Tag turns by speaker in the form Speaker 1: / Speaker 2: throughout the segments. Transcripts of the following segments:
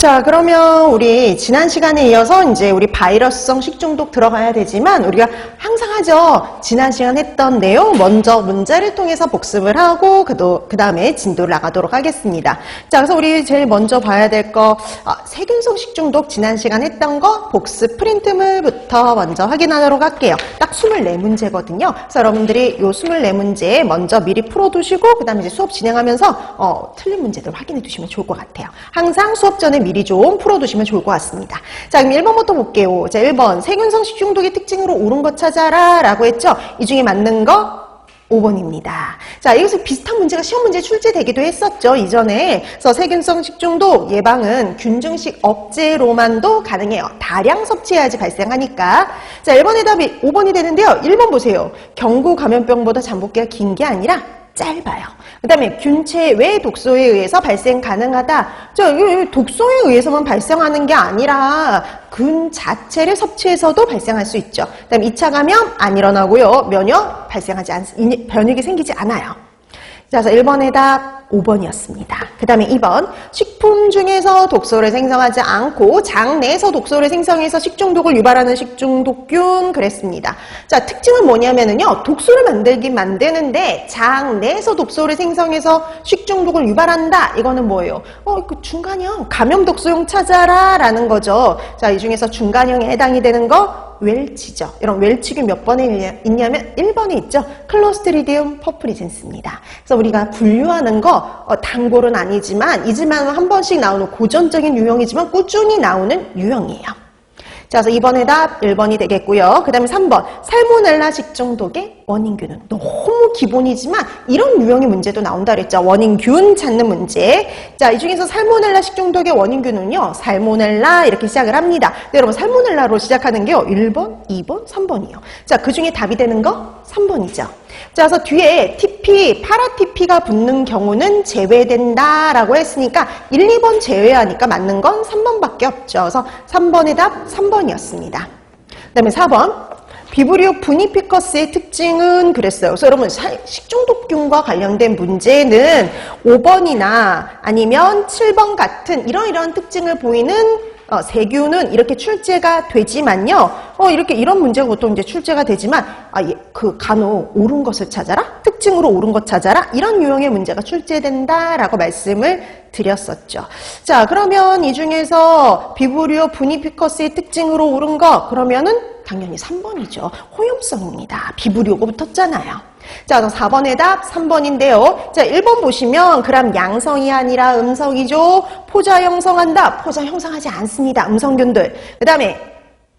Speaker 1: 자, 그러면 우리 지난 시간에 이어서 이제 우리 바이러스성 식중독 들어가야 되지만 우리가 항상 하죠. 지난 시간 했던 내용 먼저 문제를 통해서 복습을 하고 그 다음에 진도를 나가도록 하겠습니다. 자, 그래서 우리 제일 먼저 봐야 될 거 세균성 식중독 지난 시간 했던 거 복습 프린트물부터 먼저 확인하도록 할게요. 딱 24문제거든요. 그래서 여러분들이 요 24문제 먼저 미리 풀어두시고 그 다음에 이제 수업 진행하면서 틀린 문제들 확인해 두시면 좋을 것 같아요. 항상 수업 전에 미리 좀 풀어두시면 좋을 것 같습니다. 자, 그럼 1번부터 볼게요. 자, 1번 세균성 식중독의 특징으로 옳은 거 찾아라 라고 했죠. 이 중에 맞는 거 5번입니다. 자, 여기서 비슷한 문제가 시험 문제에 출제되기도 했었죠, 이전에. 그래서 세균성 식중독 예방은 균증식 억제로만도 가능해요. 다량 섭취해야지 발생하니까. 자, 1번의 답이 5번이 되는데요. 1번 보세요. 경구 감염병보다 잠복기가 긴 게 아니라 짧아요. 그 다음에 균체 외 독소에 의해서 발생 가능하다. 자, 독소에 의해서만 발생하는 게 아니라 균 자체를 섭취해서도 발생할 수 있죠. 그 다음에 2차 감염 안 일어나고요. 변육이 생기지 않아요. 자, 그래서 1번의 답 5번이었습니다. 그 다음에 2번 식품 중에서 독소를 생성하지 않고 장 내에서 독소를 생성해서 식중독을 유발하는 식중독균 그랬습니다. 자, 특징은 뭐냐면은요. 독소를 만드는데 장 내에서 독소를 생성해서 식중독을 유발한다. 이거는 뭐예요? 그 중간형 감염 독소용 찾아라 라는 거죠. 자, 이 중에서 중간형에 해당이 되는 거 웰치죠. 이런 웰치균 몇 번에 있냐면 1번에 있죠. 클로스트리디움 퍼플리젠스입니다. 그래서 우리가 분류하는 거 단골은 아니지만 한 번씩 나오는 고전적인 유형이지만 꾸준히 나오는 유형이에요. 자, 그래서 2번의 답 1번이 되겠고요. 그 다음에 3번 살모넬라 식중독의 원인균은 너무 기본이지만 이런 유형의 문제도 나온다 그랬죠. 원인균 찾는 문제. 자, 이 중에서 살모넬라 식중독의 원인균은요. 살모넬라 이렇게 시작을 합니다. 네, 여러분 살모넬라로 시작하는 게요. 1번, 2번, 3번이요. 자, 그 중에 답이 되는 거 3번이죠. 자, 그래서 뒤에 TP, 파라TP가 붙는 경우는 제외된다라고 했으니까 1, 2번 제외하니까 맞는 건 3번밖에 없죠. 그래서 3번의 답 3번이었습니다. 그 다음에 4번. 비브리오 부니피커스의 특징은 그랬어요. 그래서 여러분 식중독균과 관련된 문제는 5번이나 아니면 7번 같은 이러이러한 특징을 보이는 세균은 이렇게 출제가 되지만요. 이런 문제가 보통 이제 출제가 되지만 간혹 옳은 것을 찾아라, 특징으로 옳은 것 찾아라 이런 유형의 문제가 출제된다라고 말씀을 드렸었죠. 자, 그러면 이 중에서 비브리오 부니피커스의 특징으로 옳은 거 그러면은 당연히 3번이죠. 호염성입니다. 비브리오가 붙었잖아요. 자, 그래서 4번의 답 3번인데요. 자, 1번 보시면 그럼 양성이 아니라 음성이죠. 포자 형성한다. 포자 형성하지 않습니다. 음성균들. 그 다음에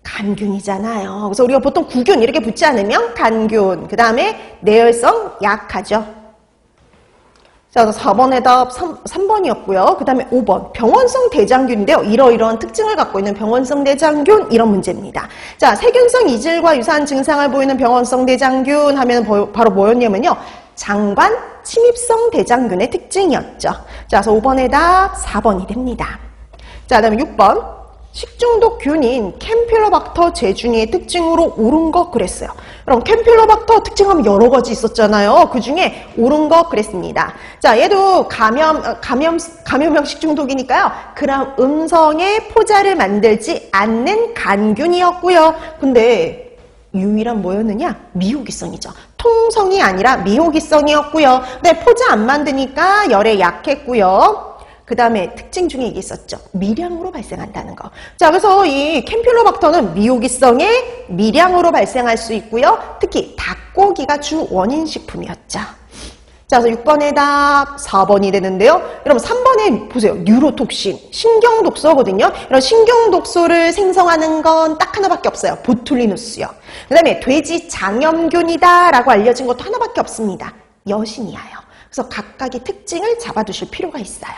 Speaker 1: 간균이잖아요. 그래서 우리가 보통 구균 이렇게 붙지 않으면 간균. 그 다음에 내열성 약하죠. 자, 그래서 4번의 답 3번이었고요. 그 다음에 5번 병원성 대장균인데요. 이러이러한 특징을 갖고 있는 병원성 대장균 이런 문제입니다. 자, 세균성 이질과 유사한 증상을 보이는 병원성 대장균 하면 바로 뭐였냐면요. 장관 침입성 대장균의 특징이었죠. 자, 그래서 5번의 답 4번이 됩니다. 자, 그 다음에 6번 식중독균인 캠필로박터 제준이의 특징으로 옳은 것 그랬어요. 그럼 캠필로박터 특징하면 여러 가지 있었잖아요. 그 중에 옳은 것 그랬습니다. 자, 얘도 감염형 식중독이니까요. 그럼 음성의 포자를 만들지 않는 간균이었고요. 근데 유일한 뭐였느냐? 미호기성이죠. 통성이 아니라 미호기성이었고요. 근데 포자 안 만드니까 열에 약했고요. 그 다음에 특징 중에 이게 있었죠. 미량으로 발생한다는 거. 자, 그래서 이 캠필로박터는 미호기성의 미량으로 발생할 수 있고요. 특히 닭고기가 주 원인 식품이었죠. 자, 그래서 6번의 답 4번이 되는데요. 여러분 3번에 보세요. 뉴로톡신, 신경독소거든요. 이런 신경독소를 생성하는 건 딱 하나밖에 없어요. 보툴리누스요. 그 다음에 돼지 장염균이다 라고 알려진 것도 하나밖에 없습니다. 여신이야요. 그래서 각각의 특징을 잡아두실 필요가 있어요.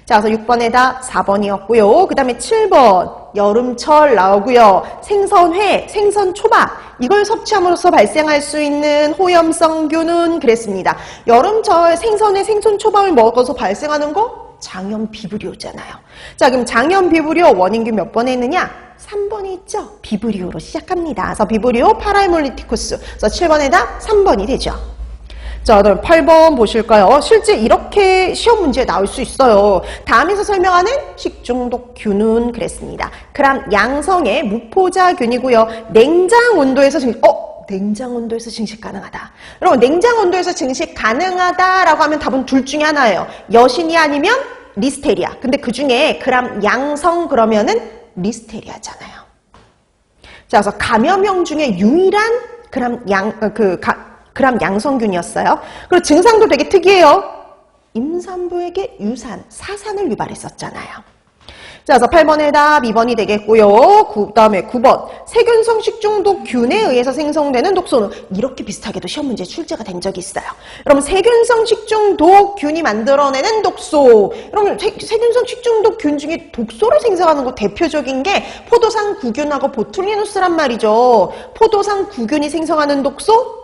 Speaker 1: 자, 그래서 6번의 답 4번이었고요. 그 다음에 7번 여름철 나오고요. 생선회, 생선초밥 이걸 섭취함으로써 발생할 수 있는 호염성균은 그랬습니다. 여름철 생선회, 생선초밥을 먹어서 발생하는 거 장염 비브리오잖아요. 자, 그럼 장염 비브리오 원인균 몇 번에 있느냐? 3번에 있죠. 비브리오로 시작합니다. 그래서 비브리오 파라이몰리티쿠스. 그래서 7번의 답 3번이 되죠. 자, 그다음 8번 보실까요? 실제 이렇게 시험 문제에 나올 수 있어요. 다음에서 설명하는 식중독균은 그랬습니다. 그람 양성의 무포자균이고요. 냉장 온도에서 냉장 온도에서 증식 가능하다. 여러분, 냉장 온도에서 증식 가능하다라고 하면 답은 둘 중에 하나예요. 여신이 아니면 리스테리아. 근데 그 중에 그람 양성 그러면은 리스테리아잖아요. 자, 그래서 감염형 중에 유일한 그람 양성균이었어요. 그리고 증상도 되게 특이해요. 임산부에게 유산, 사산을 유발했었잖아요. 자, 그래서 8번의 답 2번이 되겠고요. 그 다음에 9번. 세균성 식중독균에 의해서 생성되는 독소는 이렇게 비슷하게도 시험 문제에 출제가 된 적이 있어요. 여러분, 세균성 식중독균이 만들어내는 독소. 여러분, 세균성 식중독균 중에 독소를 생성하는 거 대표적인 게 포도상 구균하고 보툴리누스란 말이죠. 포도상 구균이 생성하는 독소?